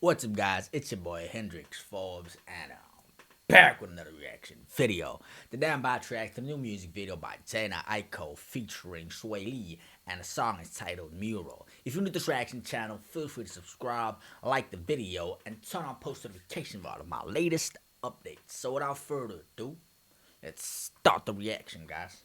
What's up, guys? It's your boy Hendrix Forbes, and I'm back with another reaction video. The damn by track, the new music video by Jhené Aiko featuring Swae, and the song is titled Mural. If you're new to this reaction channel, feel free to subscribe, like the video, and turn on post notification bar of my latest updates. So without further ado, let's start the reaction, guys.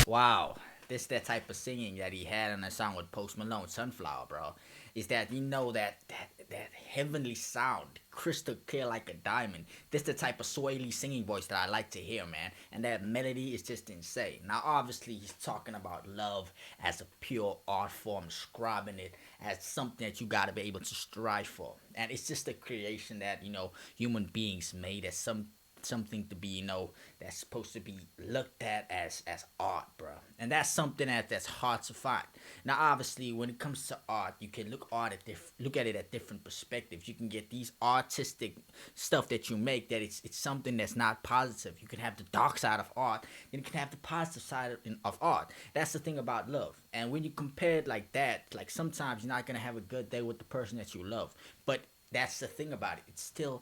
Wow, this that type of singing that he had in a song with Post Malone, Sunflower, bro. Is that you know that heavenly sound, crystal clear like a diamond. This the type of Swae singing voice that I like to hear, man. And that melody is just insane. Now, obviously, he's talking about love as a pure art form, describing it as something that you gotta be able to strive for. And it's just a creation that human beings made as something to be that's supposed to be looked at as art, bro. And that's something that's hard to find. Now, obviously, when it comes to art, you can look at it at different perspectives. You can get these artistic stuff that you make that it's something that's not positive. You can have the dark side of art, then you can have the positive side of art. That's the thing about love. And when you compare it like that, like sometimes you're not gonna have a good day with the person that you love, but that's the thing about it. It's still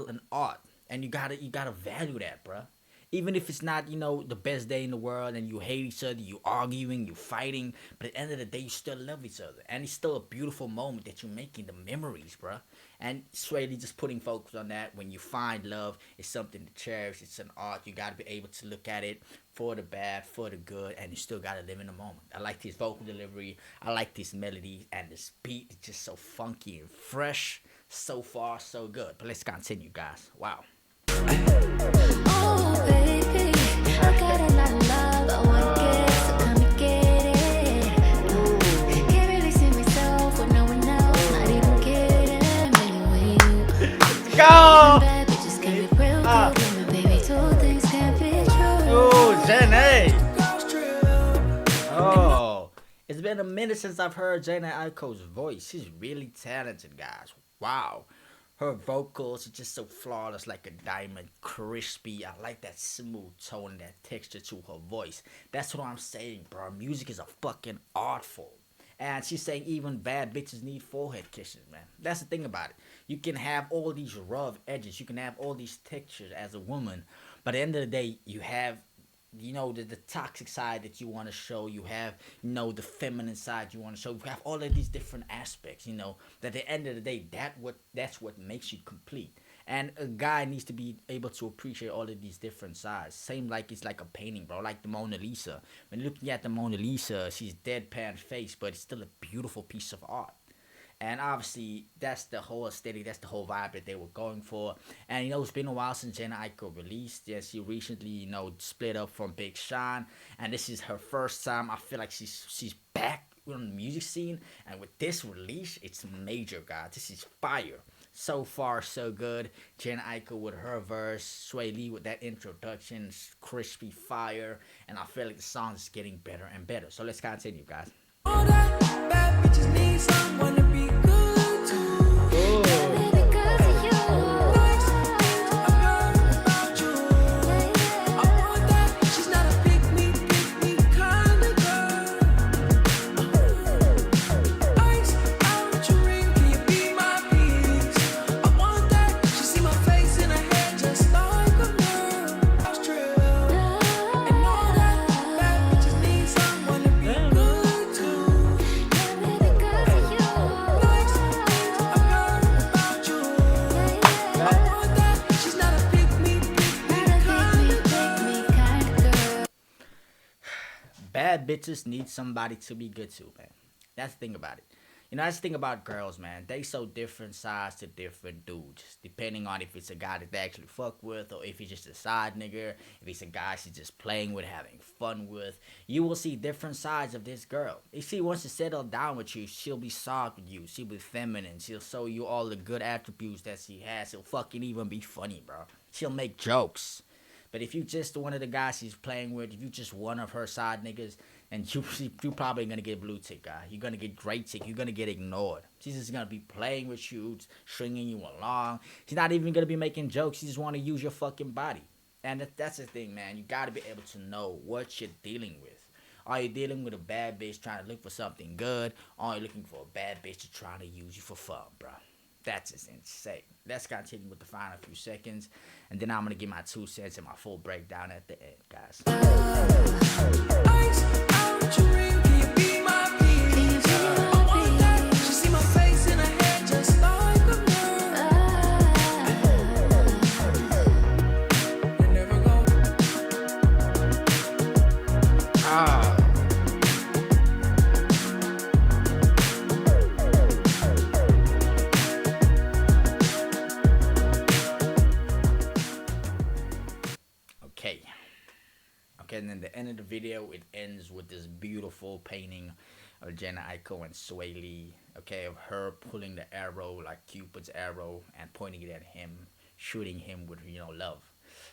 an art, and you gotta value that, bruh. Even if it's not the best day in the world, and you hate each other, you arguing, you fighting, but at the end of the day you still love each other, and it's still a beautiful moment that you're making, the memories, bruh. And straight just putting focus on that. When you find love, it's something to cherish. It's an art. You gotta be able to look at it for the bad, for the good, and you still gotta live in the moment. I like his vocal delivery. I like this melody, and this beat is just so funky and fresh. So far, so good. But let's continue, guys. Wow. Oh baby, I got a lot of love, I want it, so come and get it. Can't really see myself with no one else, not even kidding. Go! Bad bitches can be real good, and my baby, two things can't be true. Oh, Jhené! Oh, it's been a minute since I've heard Jhené Aiko's voice. She's really talented, guys. Wow. Her vocals are just so flawless, like a diamond, crispy. I like that smooth tone, that texture to her voice. That's what I'm saying, bro. Music is a fucking art form. And she's saying even bad bitches need forehead kisses, man. That's the thing about it. You can have all these rough edges. You can have all these textures as a woman. But at the end of the day, you have the toxic side that you want to show. You have the feminine side you want to show. You have all of these different aspects, that at the end of the day, that's what makes you complete. And a guy needs to be able to appreciate all of these different sides. Same like it's like a painting, bro, like the Mona Lisa. When looking at the Mona Lisa, she's deadpan face, but it's still a beautiful piece of art. And obviously, that's the whole aesthetic, that's the whole vibe that they were going for. And it's been a while since Jhené Aiko released. Yeah, she recently, split up from Big Sean, and this is her first time. I feel like she's back on the music scene, and with this release, it's major, guys. This is fire. So far, so good. Jhené Aiko with her verse, Swae with that introduction, crispy fire, and I feel like the song is getting better and better. So let's continue, guys. All that bad bitches need someone to be good to. Maybe because of you. I've heard about you. I want that. She's not a pick me kind of girl. Ice out your ring, can you be my piece? I want that. She see my face in her head just like a mirror. That's true. And all that bad bitches need someone to be good to. Bad bitches need somebody to be good to, man. That's the thing about it. You know, that's the thing about girls, man. They so different sides to different dudes, depending on if it's a guy that they actually fuck with, or if he's just a side nigga, if he's a guy she's just playing with, having fun with. You will see different sides of this girl. If she wants to settle down with you, she'll be soft with you. She'll be feminine. She'll show you all the good attributes that she has. She'll fucking even be funny, bro. She'll make jokes. But if you just one of the guys she's playing with, if you just one of her side niggas, and you probably gonna get blue tick guy. You're gonna get great tick. You're gonna get ignored. She's just gonna be playing with you, stringing you along. She's not even gonna be making jokes. She just wanna use your fucking body. And that's the thing, man. You gotta be able to know what you're dealing with. Are you dealing with a bad bitch trying to look for something good? Or are you looking for a bad bitch to try to use you for fun, bro? That's just insane. Let's continue with the final few seconds, and then I'm gonna give my 2 cents and my full breakdown at the end, guys. Ice out your ring, can you be my peace? I want that. She see my face in her head just like a mirror. They never go. Ah. Okay. Okay, and then the end of the video, it ends with this beautiful painting of Jhené, Aiko, and Swae. Okay, of her pulling the arrow like Cupid's arrow and pointing it at him, shooting him with love.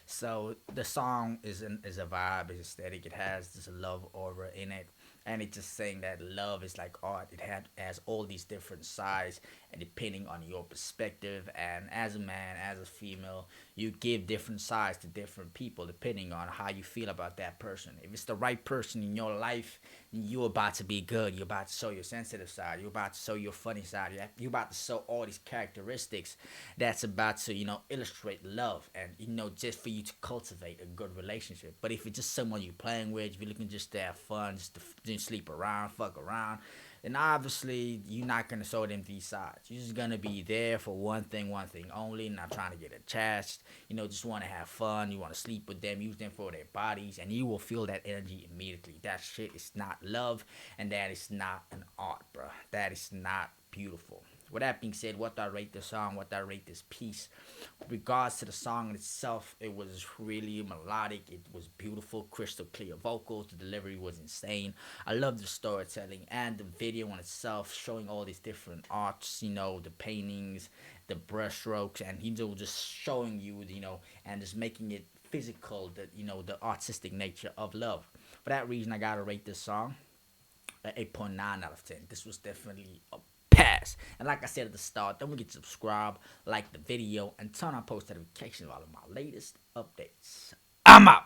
So the song is a vibe, is aesthetic. It has this love aura in it, and it's just saying that love is like art. It has all these different sides, and depending on your perspective, and as a man, as a female, you give different sides to different people depending on how you feel about that person. If it's the right person in your life, you're about to be good. You're about to show your sensitive side. You're about to show your funny side. You're about to show all these characteristics that's about to illustrate love, and just for you to cultivate a good relationship. But if it's just someone you're playing with, if you're looking just to have fun, just sleep around, fuck around, then obviously you're not gonna show them these sides. You're just gonna be there for one thing only, not trying to get attached. Just want to have fun. You want to sleep with them, use them for their bodies, and you will feel that energy immediately. That shit is not love, and that is not an art, bro. That is not beautiful. With that being said, what do I rate this song? What do I rate this piece? With regards to the song itself, it was really melodic. It was beautiful, crystal clear vocals. The delivery was insane. I love the storytelling and the video in itself, showing all these different arts, the paintings, the brush strokes, and just showing you, and just making it physical, the artistic nature of love. For that reason, I gotta rate this song an 8.9 out of 10. This was definitely a pass. And like I said at the start, don't forget to subscribe, like the video, and turn on post notifications for all of my latest updates. I'm out.